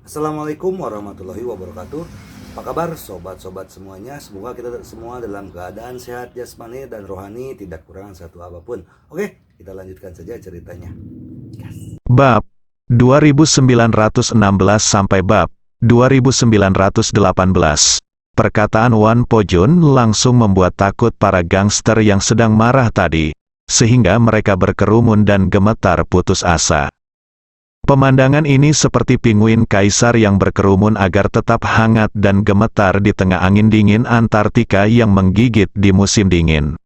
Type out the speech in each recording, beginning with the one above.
Assalamualaikum warahmatullahi wabarakatuh. Apa kabar sobat-sobat semuanya? Semoga kita semua dalam keadaan sehat jasmani dan rohani, tidak kurang satu apapun. Oke, kita lanjutkan saja ceritanya. Bab 2916 sampai bab 2918. Perkataan Wan Po-jun langsung membuat takut para gangster yang sedang marah tadi, sehingga mereka berkerumun dan gemetar putus asa. Pemandangan ini seperti pinguin kaisar yang berkerumun agar tetap hangat dan gemetar di tengah angin dingin Antartika yang menggigit di musim dingin.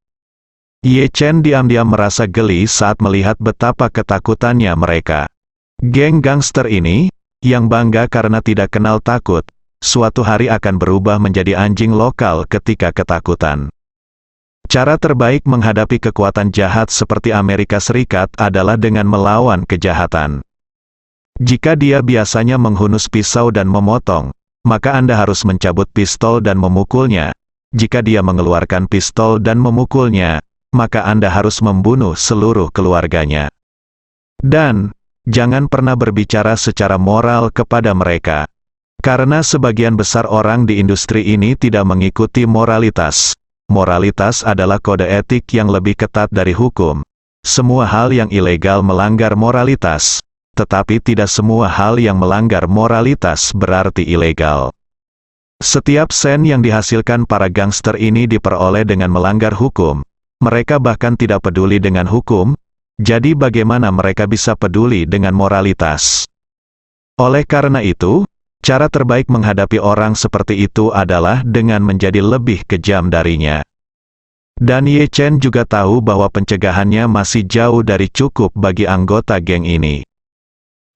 Ye Chen diam-diam merasa geli saat melihat betapa ketakutannya mereka. Geng gangster ini, yang bangga karena tidak kenal takut, suatu hari akan berubah menjadi anjing lokal ketika ketakutan. Cara terbaik menghadapi kekuatan jahat seperti Amerika Serikat adalah dengan melawan kejahatan. Jika dia biasanya menghunus pisau dan memotong, maka Anda harus mencabut pistol dan memukulnya. Jika dia mengeluarkan pistol dan memukulnya, maka Anda harus membunuh seluruh keluarganya. Dan, jangan pernah berbicara secara moral kepada mereka. Karena sebagian besar orang di industri ini tidak mengikuti moralitas. Moralitas adalah kode etik yang lebih ketat dari hukum. Semua hal yang ilegal melanggar moralitas. Tetapi tidak semua hal yang melanggar moralitas berarti ilegal. Setiap sen yang dihasilkan para gangster ini diperoleh dengan melanggar hukum. Mereka bahkan tidak peduli dengan hukum, jadi bagaimana mereka bisa peduli dengan moralitas? Oleh karena itu, cara terbaik menghadapi orang seperti itu adalah dengan menjadi lebih kejam darinya. Dan Ye Chen juga tahu bahwa pencegahannya masih jauh dari cukup bagi anggota geng ini.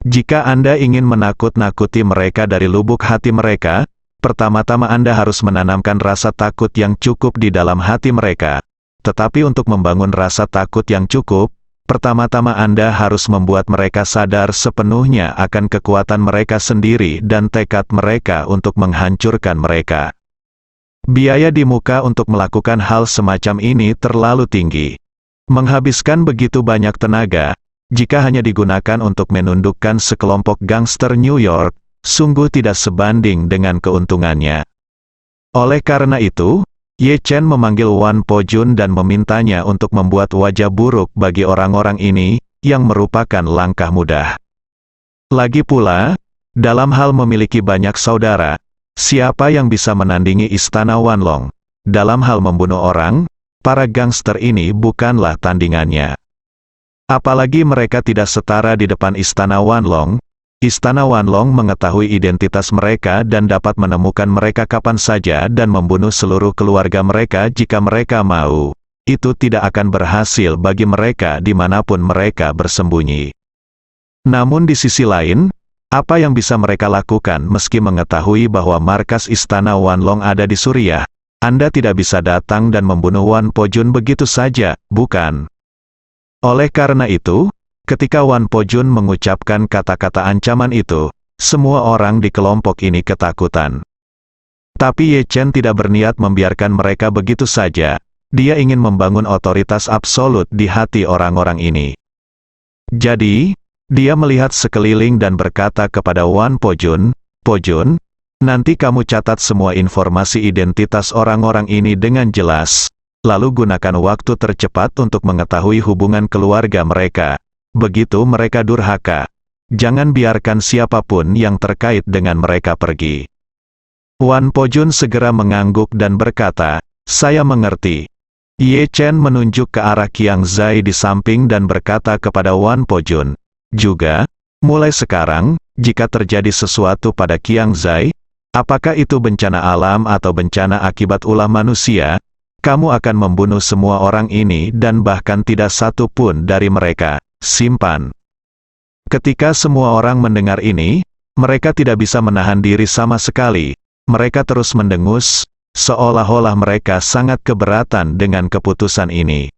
Jika Anda ingin menakut-nakuti mereka dari lubuk hati mereka, pertama-tama Anda harus menanamkan rasa takut yang cukup di dalam hati mereka. Tetapi untuk membangun rasa takut yang cukup, pertama-tama Anda harus membuat mereka sadar sepenuhnya akan kekuatan mereka sendiri dan tekad mereka untuk menghancurkan mereka. Biaya di muka untuk melakukan hal semacam ini terlalu tinggi. Menghabiskan begitu banyak tenaga, jika hanya digunakan untuk menundukkan sekelompok gangster New York, sungguh tidak sebanding dengan keuntungannya. Oleh karena itu, Ye Chen memanggil Wan Po-jun dan memintanya untuk membuat wajah buruk bagi orang-orang ini, yang merupakan langkah mudah. Lagi pula, dalam hal memiliki banyak saudara, siapa yang bisa menandingi Istana Wanlong? Dalam hal membunuh orang, para gangster ini bukanlah tandingannya. Apalagi mereka tidak setara di depan Istana Wanlong. Istana Wanlong mengetahui identitas mereka dan dapat menemukan mereka kapan saja dan membunuh seluruh keluarga mereka jika mereka mau. Itu tidak akan berhasil bagi mereka dimanapun mereka bersembunyi. Namun di sisi lain, apa yang bisa mereka lakukan meski mengetahui bahwa markas Istana Wanlong ada di Suriah? Anda tidak bisa datang dan membunuh Wan Po-jun begitu saja, bukan? Oleh karena itu, ketika Wan Po-jun mengucapkan kata-kata ancaman itu, semua orang di kelompok ini ketakutan. Tapi Ye Chen tidak berniat membiarkan mereka begitu saja. Dia ingin membangun otoritas absolut di hati orang-orang ini. Jadi, dia melihat sekeliling dan berkata kepada Wan Po-jun, "Po-jun, nanti kamu catat semua informasi identitas orang-orang ini dengan jelas. Lalu gunakan waktu tercepat untuk mengetahui hubungan keluarga mereka. Begitu mereka durhaka, jangan biarkan siapapun yang terkait dengan mereka pergi." Wan Po-jun segera mengangguk dan berkata, "Saya mengerti." Ye Chen menunjuk ke arah Qiang Zai di samping dan berkata kepada Wan Po-jun, "Juga, mulai sekarang, jika terjadi sesuatu pada Qiang Zai, apakah itu bencana alam atau bencana akibat ulah manusia, kamu akan membunuh semua orang ini dan bahkan tidak satu pun dari mereka. Simpan." Ketika semua orang mendengar ini, mereka tidak bisa menahan diri sama sekali. Mereka terus mendengus, seolah-olah mereka sangat keberatan dengan keputusan ini.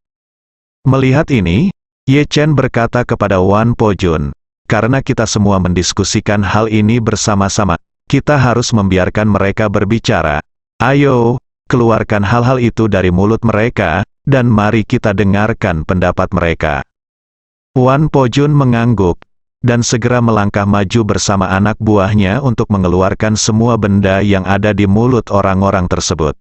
Melihat ini, Ye Chen berkata kepada Wan Po-jun, "Karena kita semua mendiskusikan hal ini bersama-sama, kita harus membiarkan mereka berbicara. Ayo, keluarkan hal-hal itu dari mulut mereka, dan mari kita dengarkan pendapat mereka." Wan Po-jun mengangguk. dan segera melangkah maju bersama anak buahnya untuk mengeluarkan semua benda yang ada di mulut orang-orang tersebut.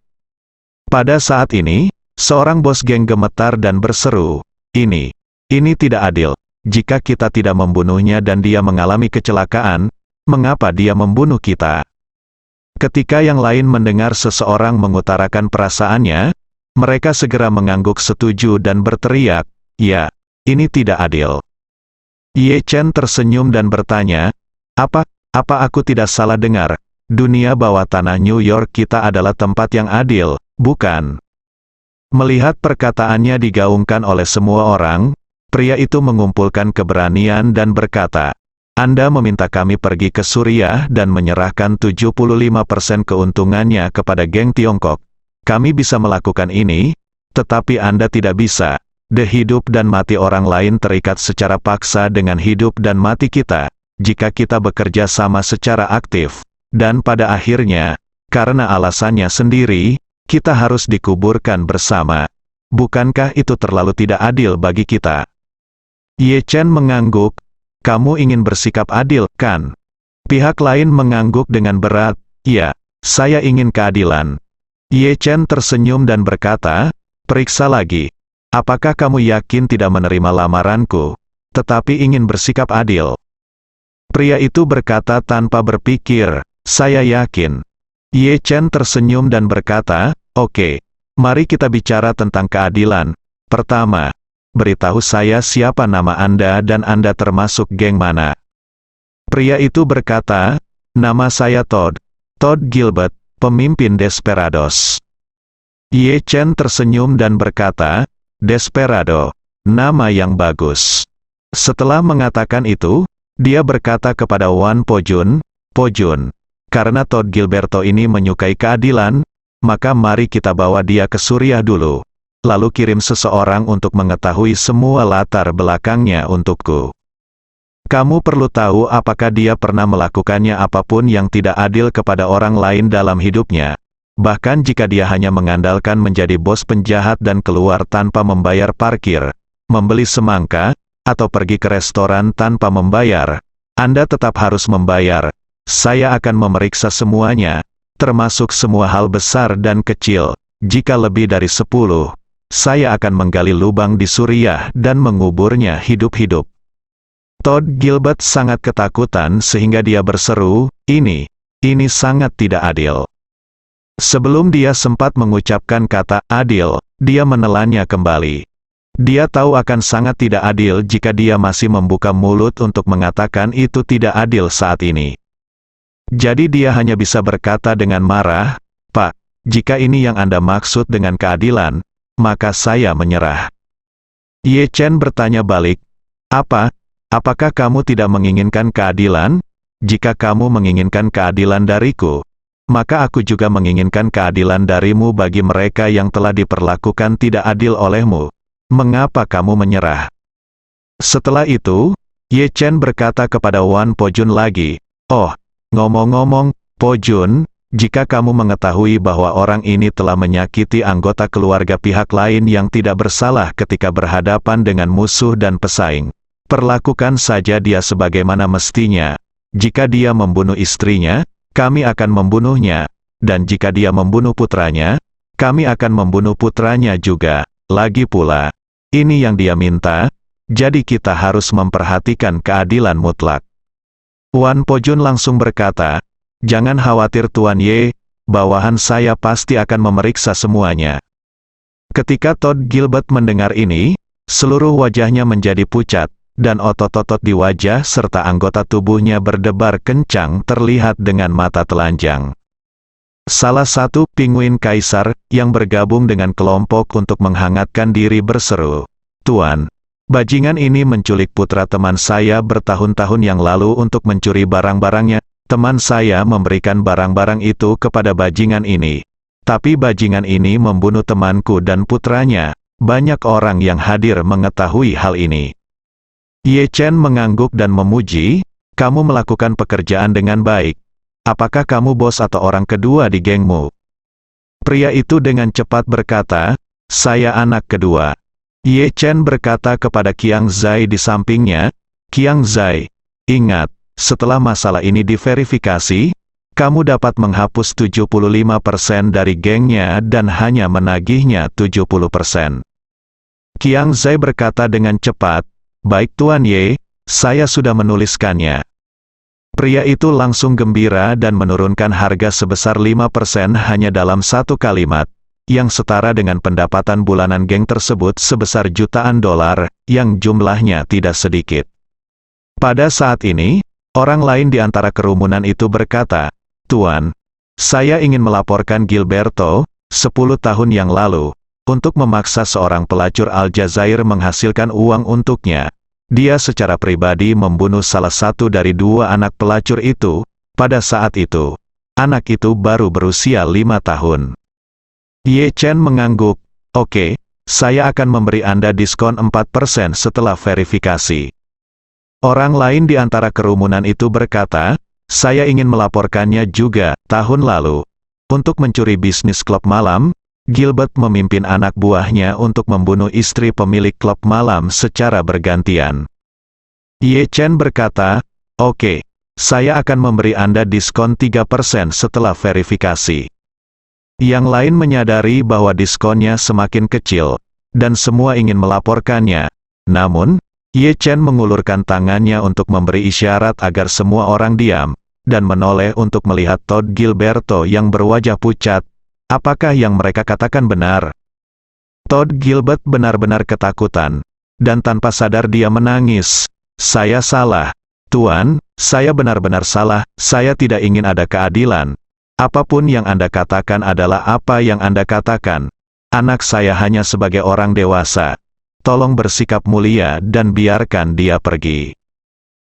Pada saat ini, seorang bos geng gemetar dan berseru, ini tidak adil. Jika kita tidak membunuhnya dan dia mengalami kecelakaan, mengapa dia membunuh kita? Ketika yang lain mendengar seseorang mengutarakan perasaannya, mereka segera mengangguk setuju dan berteriak, ya, ini tidak adil. Ye Chen tersenyum dan bertanya, apa aku tidak salah dengar? Dunia bawah tanah New York kita adalah tempat yang adil, bukan? Melihat perkataannya digaungkan oleh semua orang, pria itu mengumpulkan keberanian dan berkata, Anda meminta kami pergi ke Suriah dan menyerahkan 75% keuntungannya kepada geng Tiongkok. Kami bisa melakukan ini, tetapi Anda tidak bisa. Hidup dan mati orang lain terikat secara paksa dengan hidup dan mati kita, jika kita bekerja sama secara aktif. Dan pada akhirnya, karena alasannya sendiri, kita harus dikuburkan bersama. Bukankah itu terlalu tidak adil bagi kita? Ye Chen mengangguk, kamu ingin bersikap adil, kan? Pihak lain mengangguk dengan berat, ya, saya ingin keadilan. Ye Chen tersenyum dan berkata, periksa lagi. Apakah kamu yakin tidak menerima lamaranku, tetapi ingin bersikap adil? Pria itu berkata tanpa berpikir, saya yakin. Ye Chen tersenyum dan berkata, oke, mari kita bicara tentang keadilan. Pertama, beritahu saya siapa nama Anda dan Anda termasuk geng mana. Pria itu berkata, nama saya Todd Gilbert, pemimpin Desperados. Ye Chen tersenyum dan berkata, Desperado, nama yang bagus. Setelah mengatakan itu, dia berkata kepada Wan Pojun, karena Todd Gilberto ini menyukai keadilan, maka mari kita bawa dia ke Suriah dulu. Lalu kirim seseorang untuk mengetahui semua latar belakangnya untukku. Kamu perlu tahu apakah dia pernah melakukannya apapun yang tidak adil kepada orang lain dalam hidupnya. Bahkan jika dia hanya mengandalkan menjadi bos penjahat dan keluar tanpa membayar parkir, membeli semangka, atau pergi ke restoran tanpa membayar, Anda tetap harus membayar. Saya akan memeriksa semuanya, termasuk semua hal besar dan kecil. Jika lebih dari 10, saya akan menggali lubang di Suriah dan menguburnya hidup-hidup. Todd Gilbert sangat ketakutan sehingga dia berseru, ini sangat tidak adil. Sebelum dia sempat mengucapkan kata adil, dia menelannya kembali. Dia tahu akan sangat tidak adil jika dia masih membuka mulut untuk mengatakan itu tidak adil saat ini. Jadi dia hanya bisa berkata dengan marah, Pak, jika ini yang Anda maksud dengan keadilan, maka saya menyerah. Ye Chen bertanya balik, apakah kamu tidak menginginkan keadilan? Jika kamu menginginkan keadilan dariku, maka aku juga menginginkan keadilan darimu bagi mereka yang telah diperlakukan tidak adil olehmu. Mengapa kamu menyerah? Setelah itu, Ye Chen berkata kepada Wan Pojun lagi, oh, ngomong-ngomong, Pojun, jika kamu mengetahui bahwa orang ini telah menyakiti anggota keluarga pihak lain yang tidak bersalah ketika berhadapan dengan musuh dan pesaing, perlakukan saja dia sebagaimana mestinya. Jika dia membunuh istrinya, kami akan membunuhnya, dan jika dia membunuh putranya, kami akan membunuh putranya juga. Lagi pula, ini yang dia minta, jadi kita harus memperhatikan keadilan mutlak. Wan Pojun langsung berkata, jangan khawatir Tuan Ye, bawahan saya pasti akan memeriksa semuanya. Ketika Todd Gilbert mendengar ini, seluruh wajahnya menjadi pucat, dan otot-otot di wajah serta anggota tubuhnya berdebar kencang terlihat dengan mata telanjang. Salah satu penguin kaisar, yang bergabung dengan kelompok untuk menghangatkan diri berseru, Tuan, bajingan ini menculik putra teman saya bertahun-tahun yang lalu untuk mencuri barang-barangnya. Teman saya memberikan barang-barang itu kepada bajingan ini. Tapi bajingan ini membunuh temanku dan putranya. Banyak orang yang hadir mengetahui hal ini. Ye Chen mengangguk dan memuji, kamu melakukan pekerjaan dengan baik. Apakah kamu bos atau orang kedua di gengmu? Pria itu dengan cepat berkata, saya anak kedua. Ye Chen berkata kepada Qiang Zai di sampingnya, Qiang Zai, Ingat, setelah masalah ini diverifikasi, kamu dapat menghapus 75% dari gengnya dan hanya menagihnya 70%. Qiang Zai berkata dengan cepat, "Baik Tuan Ye, saya sudah menuliskannya." Pria itu langsung gembira dan menurunkan harga sebesar 5% hanya dalam satu kalimat, yang setara dengan pendapatan bulanan geng tersebut sebesar jutaan dolar, yang jumlahnya tidak sedikit. Pada saat ini, orang lain di antara kerumunan itu berkata, "Tuan, saya ingin melaporkan Gilberto, 10 tahun yang lalu, untuk memaksa seorang pelacur Aljazair menghasilkan uang untuknya. Dia secara pribadi membunuh salah satu dari 2 anak pelacur itu. Pada saat itu, anak itu baru berusia 5 tahun. Ye Chen mengangguk, "Oke, saya akan memberi Anda diskon 4% setelah verifikasi." Orang lain di antara kerumunan itu berkata, "Saya ingin melaporkannya juga." Tahun lalu, untuk mencuri bisnis klub malam, Gilbert memimpin anak buahnya untuk membunuh istri pemilik klub malam secara bergantian. Ye Chen berkata, "Oke, saya akan memberi Anda diskon 3% setelah verifikasi." Yang lain menyadari bahwa diskonnya semakin kecil, dan semua ingin melaporkannya. Namun, Ye Chen mengulurkan tangannya untuk memberi isyarat agar semua orang diam, dan menoleh untuk melihat Todd Gilberto yang berwajah pucat. Apakah yang mereka katakan benar? Todd Gilbert benar-benar ketakutan, dan tanpa sadar dia menangis. "Saya salah. Tuan, saya benar-benar salah, saya tidak ingin ada keadilan. Apapun yang Anda katakan adalah apa yang Anda katakan. Anak saya hanya sebagai orang dewasa. Tolong bersikap mulia dan biarkan dia pergi."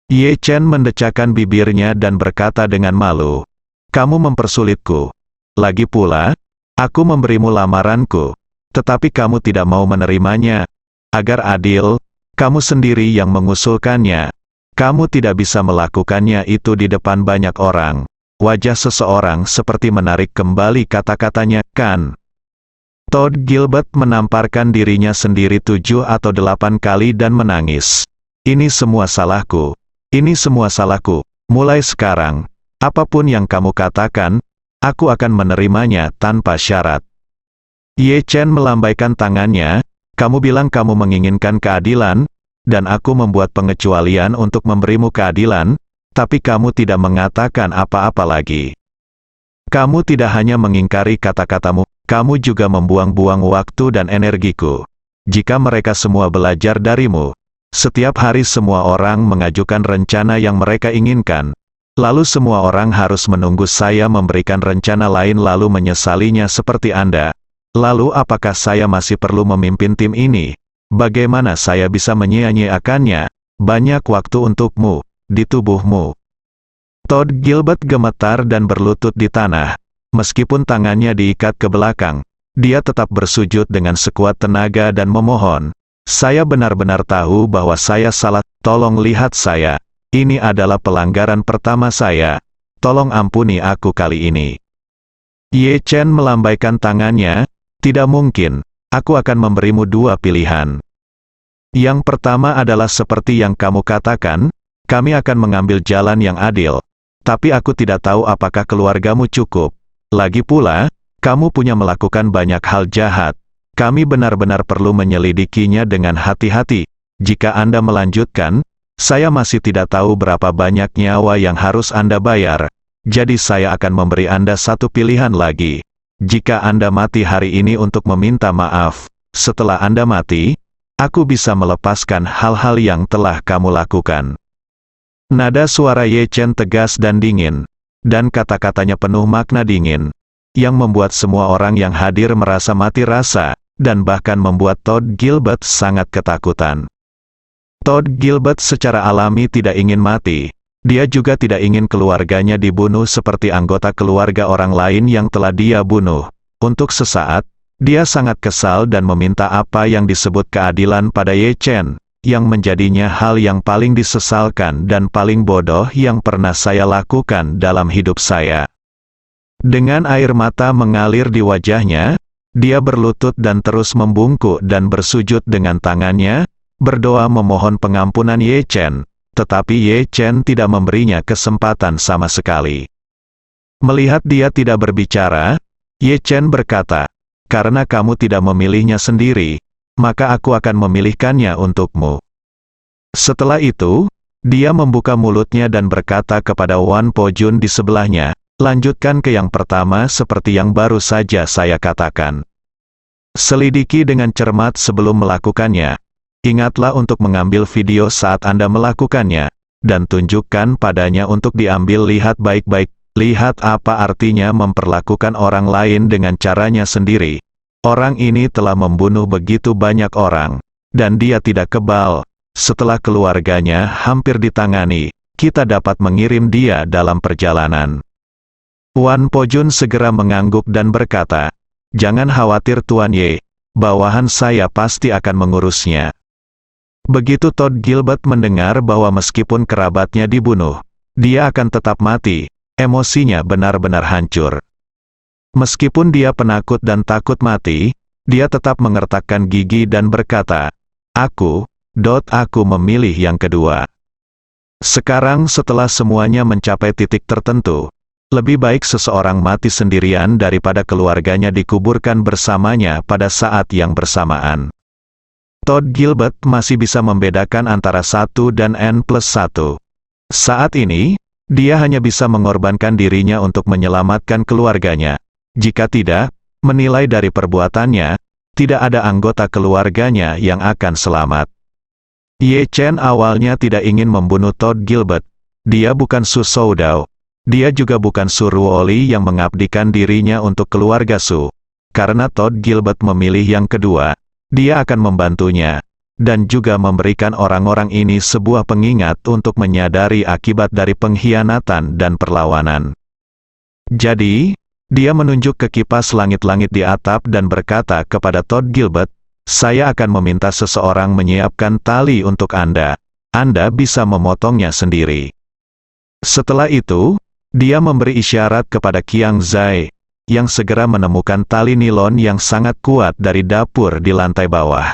Ye Chen mendecakkan bibirnya dan berkata dengan malu, "Kamu mempersulitku. Lagi pula, aku memberimu lamaranku, tetapi kamu tidak mau menerimanya. Agar adil, kamu sendiri yang mengusulkannya. Kamu tidak bisa melakukannya itu di depan banyak orang." Wajah seseorang seperti menarik kembali kata-katanya, "Kan?" Todd Gilbert menamparkan dirinya sendiri 7 atau 8 kali dan menangis. "Ini semua salahku. Ini semua salahku. Mulai sekarang, apapun yang kamu katakan, aku akan menerimanya tanpa syarat." Ye Chen melambaikan tangannya, "Kamu bilang kamu menginginkan keadilan, dan aku membuat pengecualian untuk memberimu keadilan, tapi kamu tidak mengatakan apa-apa lagi. Kamu tidak hanya mengingkari kata-katamu, kamu juga membuang-buang waktu dan energiku. Jika mereka semua belajar darimu, setiap hari semua orang mengajukan rencana yang mereka inginkan, lalu semua orang harus menunggu saya memberikan rencana lain lalu menyesalinya seperti Anda. Lalu apakah saya masih perlu memimpin tim ini? Bagaimana saya bisa menyia-nyiakannya? Banyak waktu untukmu, di tubuhmu." Todd Gilbert gemetar dan berlutut di tanah. Meskipun tangannya diikat ke belakang, dia tetap bersujud dengan sekuat tenaga dan memohon, "Saya benar-benar tahu bahwa saya salah, tolong lihat saya. Ini adalah pelanggaran pertama saya. Tolong ampuni aku kali ini." Ye Chen melambaikan tangannya, "Tidak mungkin, aku akan memberimu 2 pilihan. Yang pertama adalah seperti yang kamu katakan, kami akan mengambil jalan yang adil. Tapi aku tidak tahu apakah keluargamu cukup. Lagi pula, kamu punya melakukan banyak hal jahat. Kami benar-benar perlu menyelidikinya dengan hati-hati. Jika Anda melanjutkan, saya masih tidak tahu berapa banyak nyawa yang harus Anda bayar. Jadi saya akan memberi Anda 1 pilihan lagi. Jika Anda mati hari ini untuk meminta maaf, setelah Anda mati, aku bisa melepaskan hal-hal yang telah kamu lakukan." Nada suara Ye Chen tegas dan dingin, dan kata-katanya penuh makna dingin, yang membuat semua orang yang hadir merasa mati rasa, dan bahkan membuat Todd Gilbert sangat ketakutan. Todd Gilbert secara alami tidak ingin mati. Dia juga tidak ingin keluarganya dibunuh seperti anggota keluarga orang lain yang telah dia bunuh. Untuk sesaat, dia sangat kesal dan meminta apa yang disebut keadilan pada Ye Chen, yang menjadinya hal yang paling disesalkan dan paling bodoh yang pernah saya lakukan dalam hidup saya. Dengan air mata mengalir di wajahnya, dia berlutut dan terus membungkuk dan bersujud dengan tangannya, berdoa memohon pengampunan Ye Chen. tetapi Ye Chen tidak memberinya kesempatan sama sekali. Melihat dia tidak berbicara, Ye Chen berkata, "Karena kamu tidak memilihnya sendiri, maka aku akan memilihkannya untukmu." Setelah itu, dia membuka mulutnya dan berkata kepada Wan Po Jun di sebelahnya, "Lanjutkan ke yang pertama seperti yang baru saja saya katakan. Selidiki dengan cermat sebelum melakukannya. Ingatlah untuk mengambil video saat Anda melakukannya, dan tunjukkan padanya untuk diambil. Lihat baik-baik, lihat apa artinya memperlakukan orang lain dengan caranya sendiri. Orang ini telah membunuh begitu banyak orang, dan dia tidak kebal. Setelah keluarganya hampir ditangani, kita dapat mengirim dia dalam perjalanan." Wan Po Jun segera mengangguk dan berkata, "Jangan khawatir Tuan Ye, bawahan saya pasti akan mengurusnya." Begitu Todd Gilbert mendengar bahwa meskipun kerabatnya dibunuh, dia akan tetap mati, emosinya benar-benar hancur. Meskipun dia penakut dan takut mati, dia tetap mengertakkan gigi dan berkata, Aku memilih yang kedua. Sekarang setelah semuanya mencapai titik tertentu, lebih baik seseorang mati sendirian daripada keluarganya dikuburkan bersamanya pada saat yang bersamaan." Todd Gilbert masih bisa membedakan antara 1 dan N+1. Saat ini, dia hanya bisa mengorbankan dirinya untuk menyelamatkan keluarganya. Jika tidak, menilai dari perbuatannya, tidak ada anggota keluarganya yang akan selamat. Ye Chen awalnya tidak ingin membunuh Todd Gilbert. Dia bukan Su Soudao. Dia juga bukan Su Ruoli yang mengabdikan dirinya untuk keluarga Su. Karena Todd Gilbert memilih yang kedua, dia akan membantunya, dan juga memberikan orang-orang ini sebuah pengingat untuk menyadari akibat dari pengkhianatan dan perlawanan. Jadi, dia menunjuk ke kipas langit-langit di atap dan berkata kepada Todd Gilbert, "Saya akan meminta seseorang menyiapkan tali untuk Anda. Anda bisa memotongnya sendiri." Setelah itu, dia memberi isyarat kepada Qiang Zai, yang segera menemukan tali nilon yang sangat kuat dari dapur di lantai bawah.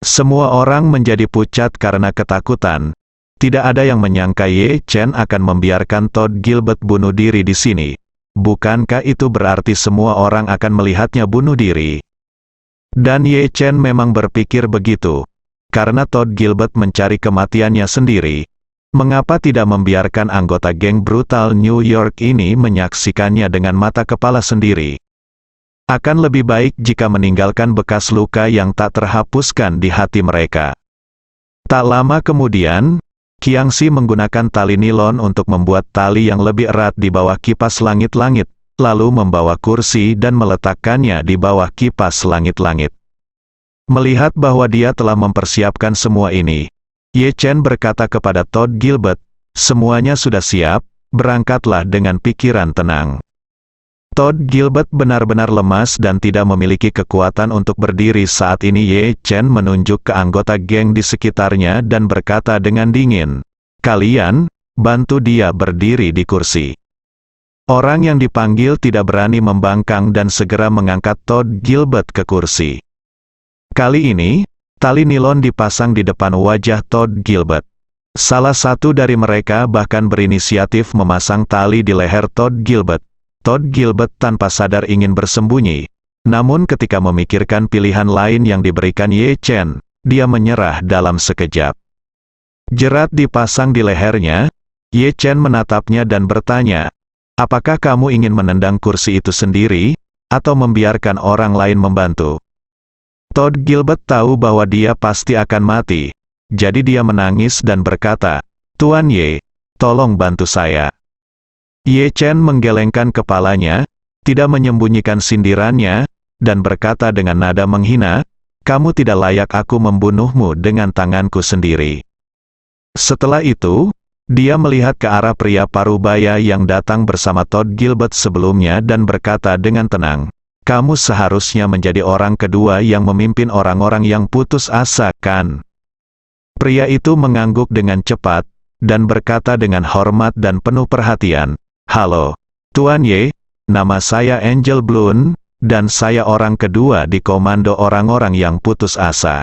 Semua orang menjadi pucat karena ketakutan. Tidak ada yang menyangka Ye Chen akan membiarkan Todd Gilbert bunuh diri di sini. Bukankah itu berarti semua orang akan melihatnya bunuh diri? Dan Ye Chen memang berpikir begitu. Karena Todd Gilbert mencari kematiannya sendiri, mengapa tidak membiarkan anggota geng brutal New York ini menyaksikannya dengan mata kepala sendiri? Akan lebih baik jika meninggalkan bekas luka yang tak terhapuskan di hati mereka. Tak lama kemudian, Qiang Xi menggunakan tali nilon untuk membuat tali yang lebih erat di bawah kipas langit-langit, lalu membawa kursi dan meletakkannya di bawah kipas langit-langit. Melihat bahwa dia telah mempersiapkan semua ini, Ye Chen berkata kepada Todd Gilbert, "Semuanya sudah siap, berangkatlah dengan pikiran tenang." Todd Gilbert benar-benar lemas dan tidak memiliki kekuatan untuk berdiri saat ini. Ye Chen menunjuk ke anggota geng di sekitarnya dan berkata dengan dingin, "Kalian, bantu dia berdiri di kursi." Orang yang dipanggil tidak berani membangkang dan segera mengangkat Todd Gilbert ke kursi. Kali ini, tali nilon dipasang di depan wajah Todd Gilbert. Salah satu dari mereka bahkan berinisiatif memasang tali di leher Todd Gilbert. Todd Gilbert tanpa sadar ingin bersembunyi. Namun ketika memikirkan pilihan lain yang diberikan Ye Chen, dia menyerah dalam sekejap. Jerat dipasang di lehernya. Ye Chen menatapnya dan bertanya, "Apakah kamu ingin menendang kursi itu sendiri, atau membiarkan orang lain membantu?" Todd Gilbert tahu bahwa dia pasti akan mati. Jadi dia menangis dan berkata, "Tuan Ye, tolong bantu saya." Ye Chen menggelengkan kepalanya, tidak menyembunyikan sindirannya, dan berkata dengan nada menghina, "Kamu tidak layak aku membunuhmu dengan tanganku sendiri." Setelah itu, dia melihat ke arah pria parubaya yang datang bersama Todd Gilbert sebelumnya dan berkata dengan tenang, "Kamu seharusnya menjadi orang kedua yang memimpin orang-orang yang putus asa, kan?" Pria itu mengangguk dengan cepat, dan berkata dengan hormat dan penuh perhatian, "Halo, Tuan Ye, nama saya Angel Bloom, dan saya orang kedua di komando orang-orang yang putus asa."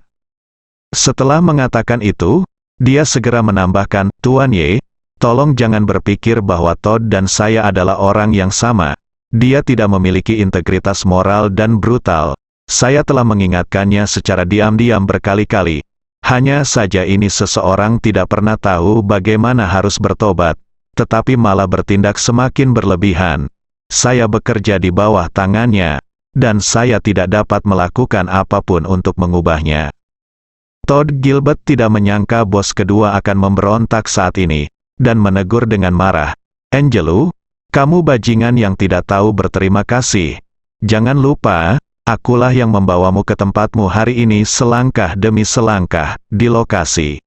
Setelah mengatakan itu, Dia segera menambahkan, "Tuan Ye, tolong jangan berpikir bahwa Todd dan saya adalah orang yang sama. Dia tidak memiliki integritas moral dan brutal. Saya telah mengingatkannya secara diam-diam berkali-kali. Hanya saja ini seseorang tidak pernah tahu bagaimana harus bertobat, tetapi malah bertindak semakin berlebihan. Saya bekerja di bawah tangannya, dan saya tidak dapat melakukan apapun untuk mengubahnya." Todd Gilbert tidak menyangka bos kedua akan memberontak saat ini, dan menegur dengan marah, "Angelo, kamu bajingan yang tidak tahu berterima kasih. Jangan lupa, akulah yang membawamu ke tempatmu hari ini selangkah demi selangkah, di lokasi."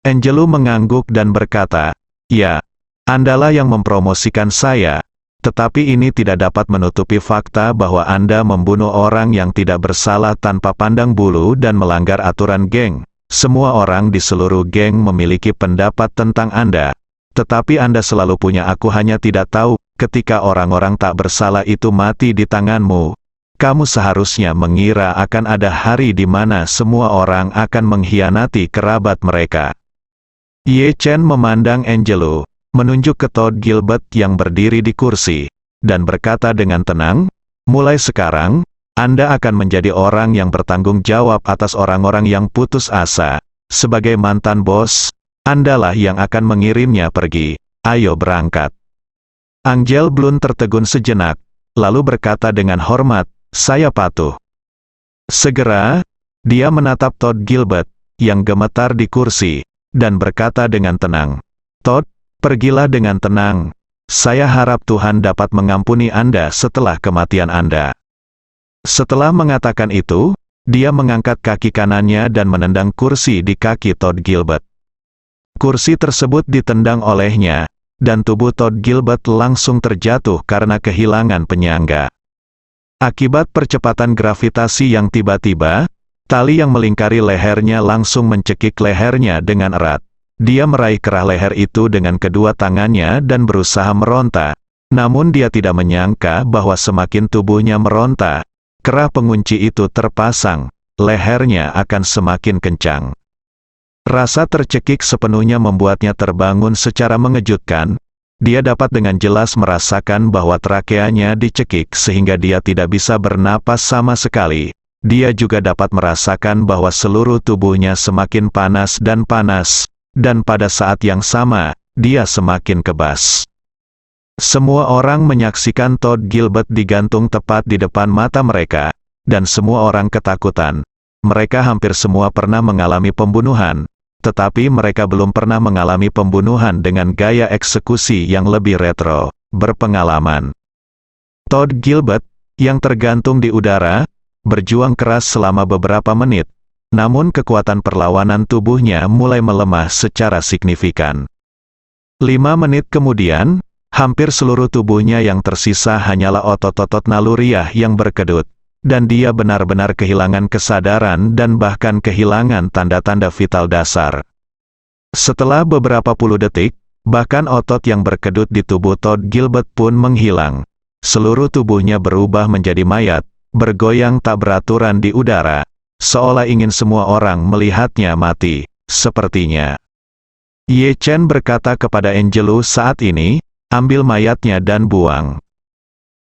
Angelo mengangguk dan berkata, "Ya, Andalah yang mempromosikan saya, tetapi ini tidak dapat menutupi fakta bahwa Anda membunuh orang yang tidak bersalah tanpa pandang bulu dan melanggar aturan geng. Semua orang di seluruh geng memiliki pendapat tentang Anda. Tetapi Anda selalu punya aku hanya tidak tahu, ketika orang-orang tak bersalah itu mati di tanganmu. Kamu seharusnya mengira akan ada hari di mana semua orang akan mengkhianati kerabat mereka." Ye Chen memandang Angelo, menunjuk ke Todd Gilbert yang berdiri di kursi, dan berkata dengan tenang, "Mulai sekarang, Anda akan menjadi orang yang bertanggung jawab atas orang-orang yang putus asa. Sebagai mantan bos, Andalah yang akan mengirimnya pergi. Ayo berangkat." Angel Blun tertegun sejenak, lalu berkata dengan hormat, "Saya patuh." Segera, dia menatap Todd Gilbert, yang gemetar di kursi, dan berkata dengan tenang, "Todd, pergilah dengan tenang. Saya harap Tuhan dapat mengampuni Anda setelah kematian Anda." Setelah mengatakan itu, dia mengangkat kaki kanannya dan menendang kursi di kaki Todd Gilbert. Kursi tersebut ditendang olehnya, dan tubuh Todd Gilbert langsung terjatuh karena kehilangan penyangga. Akibat percepatan gravitasi yang tiba-tiba, tali yang melingkari lehernya langsung mencekik lehernya dengan erat. Dia meraih kerah leher itu dengan kedua tangannya dan berusaha meronta. Namun dia tidak menyangka bahwa semakin tubuhnya meronta, kerah pengunci itu terpasang, lehernya akan semakin kencang. Rasa tercekik sepenuhnya membuatnya terbangun secara mengejutkan. Dia dapat dengan jelas merasakan bahwa trakeanya dicekik sehingga dia tidak bisa bernapas sama sekali. Dia juga dapat merasakan bahwa seluruh tubuhnya semakin panas, dan pada saat yang sama, dia semakin kebas. Semua orang menyaksikan Todd Gilbert digantung tepat di depan mata mereka, dan semua orang ketakutan. Mereka hampir semua pernah mengalami pembunuhan, tetapi mereka belum pernah mengalami pembunuhan dengan gaya eksekusi yang lebih retro, berpengalaman. Todd Gilbert, yang tergantung di udara, berjuang keras selama beberapa menit. Namun kekuatan perlawanan tubuhnya mulai melemah secara signifikan. 5 menit kemudian, hampir seluruh tubuhnya yang tersisa hanyalah otot-otot naluriah yang berkedut, dan dia benar-benar kehilangan kesadaran dan bahkan kehilangan tanda-tanda vital dasar. Setelah beberapa puluh detik, bahkan otot yang berkedut di tubuh Todd Gilbert pun menghilang. Seluruh tubuhnya berubah menjadi mayat, bergoyang tak beraturan di udara, seolah ingin semua orang melihatnya mati, sepertinya. Ye Chen berkata kepada Angelo saat ini, "Ambil mayatnya dan buang."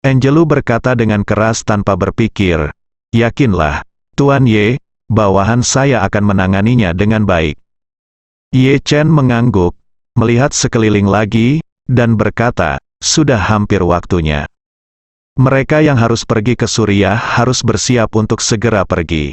Angelo berkata dengan keras tanpa berpikir, "Yakinlah, Tuan Ye, bawahan saya akan menanganinya dengan baik." Ye Chen mengangguk, melihat sekeliling lagi, dan berkata, "Sudah hampir waktunya. Mereka yang harus pergi ke Suriah harus bersiap untuk segera pergi.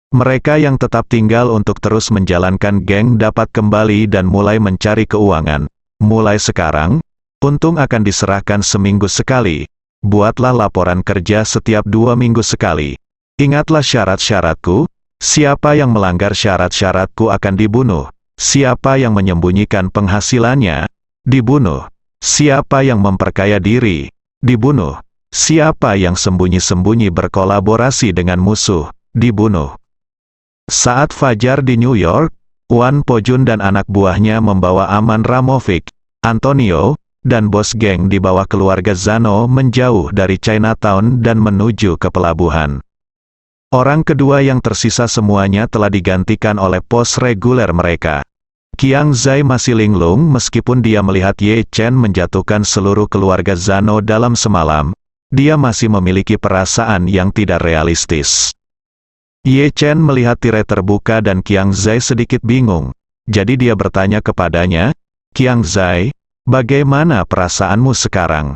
Mereka yang tetap tinggal untuk terus menjalankan geng dapat kembali dan mulai mencari keuangan. Mulai sekarang, untung akan diserahkan seminggu sekali. Buatlah laporan kerja setiap 2 minggu sekali. Ingatlah syarat-syaratku, siapa yang melanggar syarat-syaratku akan dibunuh. Siapa yang menyembunyikan penghasilannya, dibunuh. Siapa yang memperkaya diri, dibunuh. Siapa yang sembunyi-sembunyi berkolaborasi dengan musuh, dibunuh. Saat fajar di New York, Wan Po-jun dan anak buahnya membawa Aman Ramovic, Antonio, dan bos geng di bawah keluarga Zano menjauh dari Chinatown dan menuju ke pelabuhan. Orang kedua yang tersisa semuanya telah digantikan oleh pos reguler mereka. Qiang Zai masih linglung meskipun dia melihat Ye Chen menjatuhkan seluruh keluarga Zhao dalam semalam. Dia masih memiliki perasaan yang tidak realistis. Ye Chen melihat tirai terbuka dan Qiang Zai sedikit bingung. Jadi dia bertanya kepadanya, "Qiang Zai, bagaimana perasaanmu sekarang?"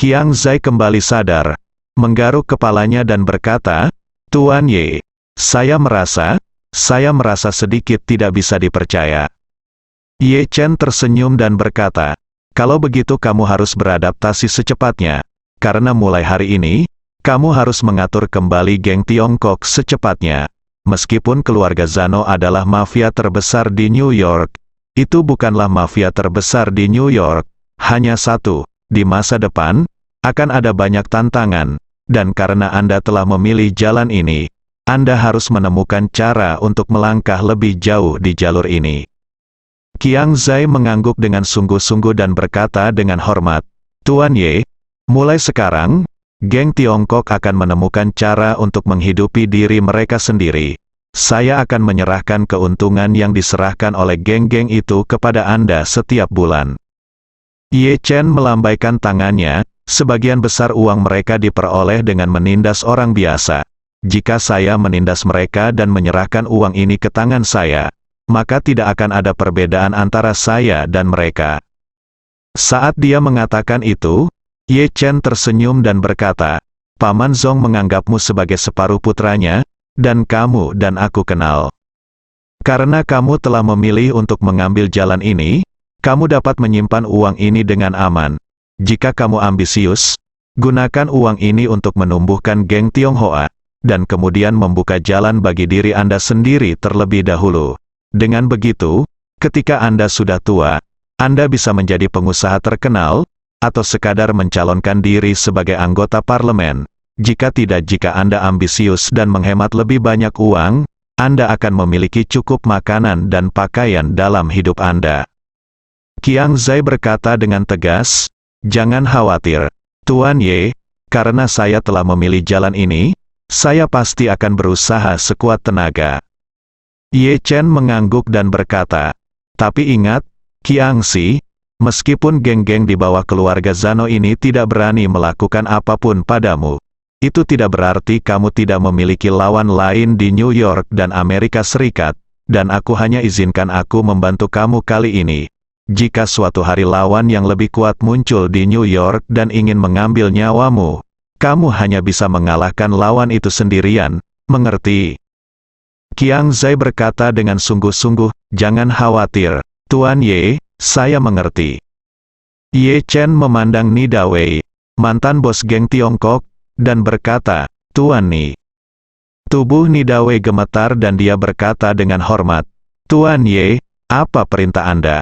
Qiang Zai kembali sadar, menggaruk kepalanya dan berkata, "Tuan Ye, saya merasa sedikit tidak bisa dipercaya." Ye Chen tersenyum dan berkata, "Kalau begitu kamu harus beradaptasi secepatnya, karena mulai hari ini, kamu harus mengatur kembali geng Tiongkok secepatnya. Meskipun keluarga Zhao adalah mafia terbesar di New York, itu bukanlah mafia terbesar di New York, hanya satu. Di masa depan, akan ada banyak tantangan, dan karena Anda telah memilih jalan ini, Anda harus menemukan cara untuk melangkah lebih jauh di jalur ini." Qiang Zai mengangguk dengan sungguh-sungguh dan berkata dengan hormat, "Tuan Ye, mulai sekarang, geng Tiongkok akan menemukan cara untuk menghidupi diri mereka sendiri. Saya akan menyerahkan keuntungan yang diserahkan oleh geng-geng itu kepada Anda setiap bulan." Ye Chen melambaikan tangannya, "Sebagian besar uang mereka diperoleh dengan menindas orang biasa. Jika saya menindas mereka dan menyerahkan uang ini ke tangan saya, maka tidak akan ada perbedaan antara saya dan mereka." Saat dia mengatakan itu, Ye Chen tersenyum dan berkata, "Paman Zong menganggapmu sebagai separuh putranya, dan kamu dan aku kenal. Karena kamu telah memilih untuk mengambil jalan ini, kamu dapat menyimpan uang ini dengan aman. Jika kamu ambisius, gunakan uang ini untuk menumbuhkan geng Tionghoa, dan kemudian membuka jalan bagi diri Anda sendiri terlebih dahulu. Dengan begitu, ketika Anda sudah tua, Anda bisa menjadi pengusaha terkenal, atau sekadar mencalonkan diri sebagai anggota parlemen. Jika Anda ambisius dan menghemat lebih banyak uang, Anda akan memiliki cukup makanan dan pakaian dalam hidup Anda." Qiang Zai berkata dengan tegas, "Jangan khawatir, Tuan Ye, karena saya telah memilih jalan ini, saya pasti akan berusaha sekuat tenaga." Ye Chen mengangguk dan berkata, "Tapi ingat, Qiang Si, meskipun geng-geng di bawah keluarga Zhao ini tidak berani melakukan apapun padamu, itu tidak berarti kamu tidak memiliki lawan lain di New York dan Amerika Serikat, dan aku hanya izinkan aku membantu kamu kali ini. Jika suatu hari lawan yang lebih kuat muncul di New York dan ingin mengambil nyawamu, kamu hanya bisa mengalahkan lawan itu sendirian, mengerti?" Qiang Zai berkata dengan sungguh-sungguh, "Jangan khawatir, Tuan Ye, saya mengerti." Ye Chen memandang Ni Dawei, mantan bos geng Tiongkok, dan berkata, "Tuan Ni." Tubuh Ni Dawei gemetar dan dia berkata dengan hormat, "Tuan Ye, apa perintah Anda?"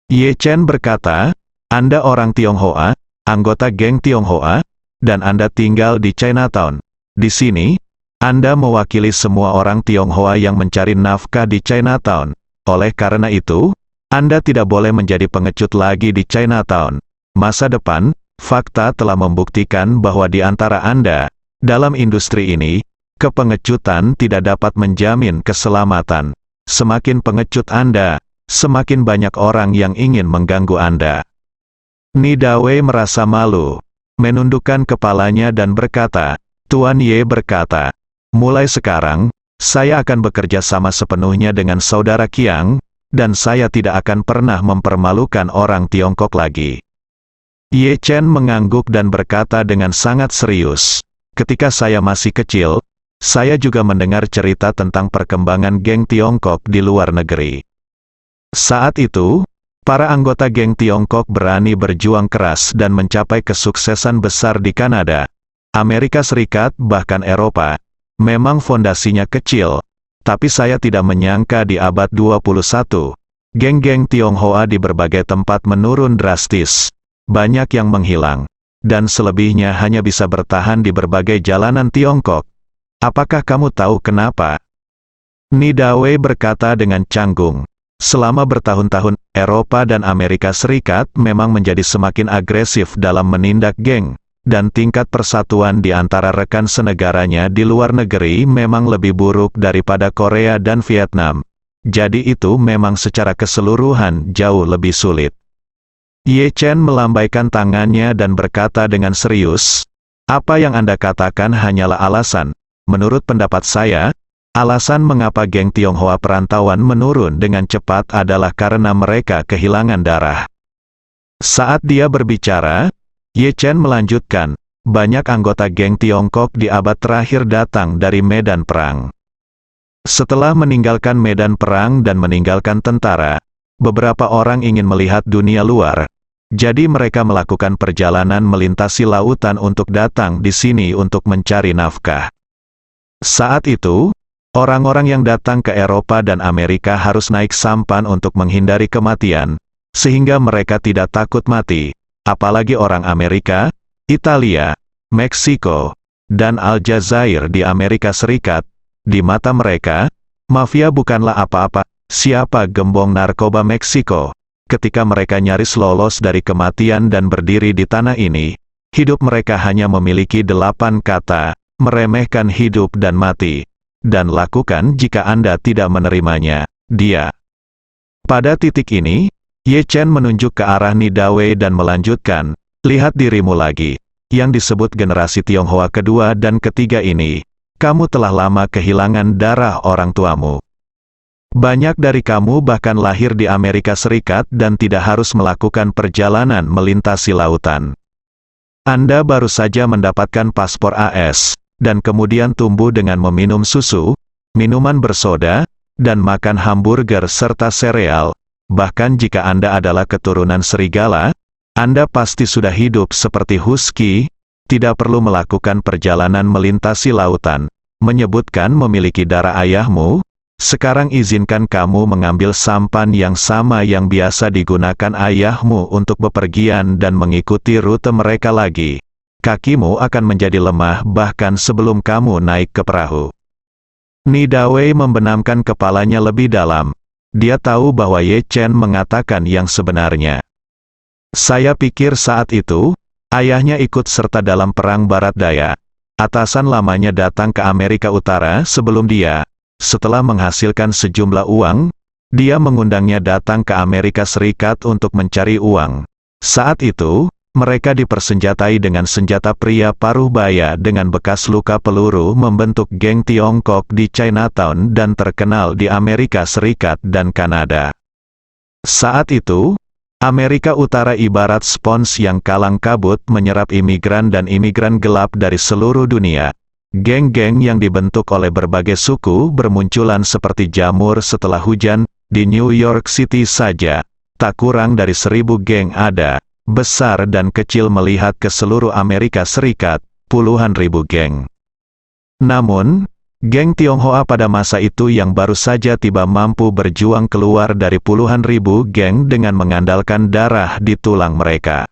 Ye Chen berkata, "Anda orang Tionghoa, anggota geng Tionghoa, dan Anda tinggal di Chinatown. Di sini, Anda mewakili semua orang Tionghoa yang mencari nafkah di Chinatown. Oleh karena itu, Anda tidak boleh menjadi pengecut lagi di Chinatown. Masa depan, fakta telah membuktikan bahwa di antara Anda, dalam industri ini, kepengecutan tidak dapat menjamin keselamatan. Semakin pengecut Anda, semakin banyak orang yang ingin mengganggu Anda." Ni Dawei merasa malu, menundukkan kepalanya dan berkata, "Tuan Ye berkata, mulai sekarang, saya akan bekerja sama sepenuhnya dengan saudara Qiang, dan saya tidak akan pernah mempermalukan orang Tiongkok lagi." Ye Chen mengangguk dan berkata dengan sangat serius, "Ketika saya masih kecil, saya juga mendengar cerita tentang perkembangan geng Tiongkok di luar negeri. Saat itu, para anggota geng Tiongkok berani berjuang keras dan mencapai kesuksesan besar di Kanada, Amerika Serikat bahkan Eropa. Memang fondasinya kecil, tapi saya tidak menyangka di abad 21, geng-geng Tionghoa di berbagai tempat menurun drastis. Banyak yang menghilang, dan selebihnya hanya bisa bertahan di berbagai jalanan Tiongkok. Apakah kamu tahu kenapa?" Ni Dawei berkata dengan canggung, "Selama bertahun-tahun, Eropa dan Amerika Serikat memang menjadi semakin agresif dalam menindak geng, dan tingkat persatuan di antara rekan senegaranya di luar negeri memang lebih buruk daripada Korea dan Vietnam. jadi itu memang secara keseluruhan jauh lebih sulit. Ye Chen melambaikan tangannya dan berkata dengan serius, "Apa yang Anda katakan hanyalah alasan. Menurut pendapat saya, alasan mengapa geng Tionghoa perantauan menurun dengan cepat adalah karena mereka kehilangan darah." Saat dia berbicara, Ye Chen melanjutkan, banyak anggota geng Tiongkok di abad terakhir datang dari medan perang. Setelah meninggalkan medan perang dan meninggalkan tentara, beberapa orang ingin melihat dunia luar. Jadi mereka melakukan perjalanan melintasi lautan untuk datang di sini untuk mencari nafkah. Saat itu, orang-orang yang datang ke Eropa dan Amerika harus naik sampan untuk menghindari kematian, sehingga mereka tidak takut mati, apalagi orang Amerika, Italia, Meksiko, dan Aljazair di Amerika Serikat. Di mata mereka, mafia bukanlah apa-apa. Siapa gembong narkoba Meksiko? Ketika mereka nyaris lolos dari kematian dan berdiri di tanah ini, hidup mereka hanya memiliki 8 kata, meremehkan hidup dan mati. Dan lakukan jika Anda tidak menerimanya, dia. Pada titik ini, Ye Chen menunjuk ke arah Nidawei dan melanjutkan, lihat dirimu lagi. Yang disebut generasi Tionghoa kedua dan ketiga ini, kamu telah lama kehilangan darah orang tuamu. Banyak dari kamu bahkan lahir di Amerika Serikat dan tidak harus melakukan perjalanan melintasi lautan. Anda baru saja mendapatkan paspor AS, dan kemudian tumbuh dengan meminum susu, minuman bersoda, dan makan hamburger serta sereal. Bahkan jika Anda adalah keturunan serigala, Anda pasti sudah hidup seperti husky, tidak perlu melakukan perjalanan melintasi lautan, menyebutkan memiliki darah ayahmu. Sekarang izinkan kamu mengambil sampan yang sama yang biasa digunakan ayahmu untuk bepergian dan mengikuti rute mereka lagi. Kakimu akan menjadi lemah bahkan sebelum kamu naik ke perahu. Nidawei membenamkan kepalanya lebih dalam. Dia tahu bahwa Ye Chen mengatakan yang sebenarnya. Saya pikir saat itu, ayahnya ikut serta dalam perang Barat Daya. Atasan lamanya datang ke Amerika Utara sebelum dia. Setelah menghasilkan sejumlah uang, dia mengundangnya datang ke Amerika Serikat untuk mencari uang. Saat itu, mereka dipersenjatai dengan senjata pria paruh baya dengan bekas luka peluru membentuk geng Tiongkok di Chinatown dan terkenal di Amerika Serikat dan Kanada. Saat itu, Amerika Utara ibarat spons yang kalang kabut menyerap imigran dan imigran gelap dari seluruh dunia. Geng-geng yang dibentuk oleh berbagai suku bermunculan seperti jamur setelah hujan. Di New York City saja, tak kurang dari 1000 geng ada, besar dan kecil melihat ke seluruh Amerika Serikat, puluhan ribu geng. Namun, geng Tionghoa pada masa itu yang baru saja tiba mampu berjuang keluar dari puluhan ribu geng dengan mengandalkan darah di tulang mereka.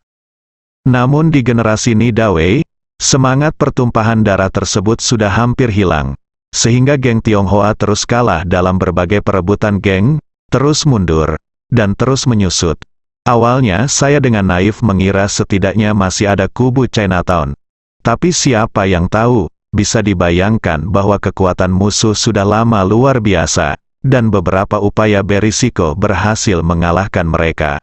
Namun di generasi Nidawei, semangat pertumpahan darah tersebut sudah hampir hilang, sehingga geng Tionghoa terus kalah dalam berbagai perebutan geng, terus mundur, dan terus menyusut. Awalnya saya dengan naif mengira setidaknya masih ada kubu Chinatown. Tapi siapa yang tahu, bisa dibayangkan bahwa kekuatan musuh sudah lama luar biasa, dan beberapa upaya berisiko berhasil mengalahkan mereka.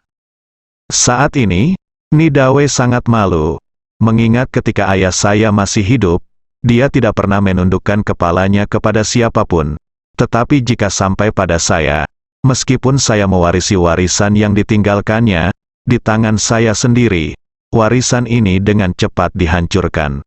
Saat ini, Nidawei sangat malu. Mengingat ketika ayah saya masih hidup, dia tidak pernah menundukkan kepalanya kepada siapapun. Tetapi jika sampai pada saya, meskipun saya mewarisi warisan yang ditinggalkannya, di tangan saya sendiri, warisan ini dengan cepat dihancurkan.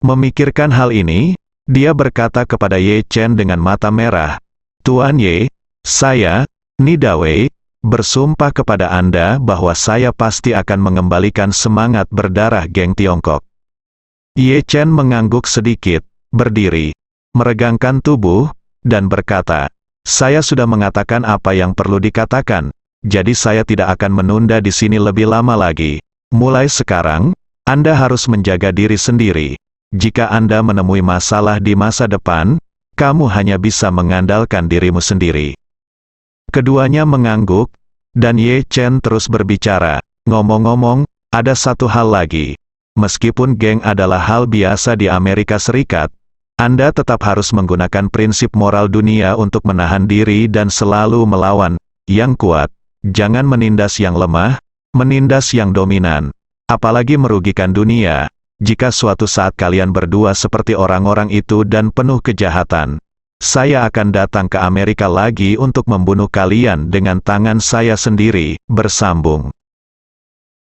Memikirkan hal ini, dia berkata kepada Ye Chen dengan mata merah, Tuan Ye, saya, Nidawei, bersumpah kepada Anda bahwa saya pasti akan mengembalikan semangat berdarah geng Tiongkok. Ye Chen mengangguk sedikit, berdiri, meregangkan tubuh, dan berkata, saya sudah mengatakan apa yang perlu dikatakan, jadi saya tidak akan menunda di sini lebih lama lagi. Mulai sekarang, Anda harus menjaga diri sendiri. Jika Anda menemui masalah di masa depan, kamu hanya bisa mengandalkan dirimu sendiri. Keduanya mengangguk, dan Ye Chen terus berbicara. Ngomong-ngomong, ada satu hal lagi. Meskipun geng adalah hal biasa di Amerika Serikat, Anda tetap harus menggunakan prinsip moral dunia untuk menahan diri dan selalu melawan yang kuat. Jangan menindas yang lemah, menindas yang dominan, apalagi merugikan dunia. Jika suatu saat kalian berdua seperti orang-orang itu dan penuh kejahatan, saya akan datang ke Amerika lagi untuk membunuh kalian dengan tangan saya sendiri, bersambung.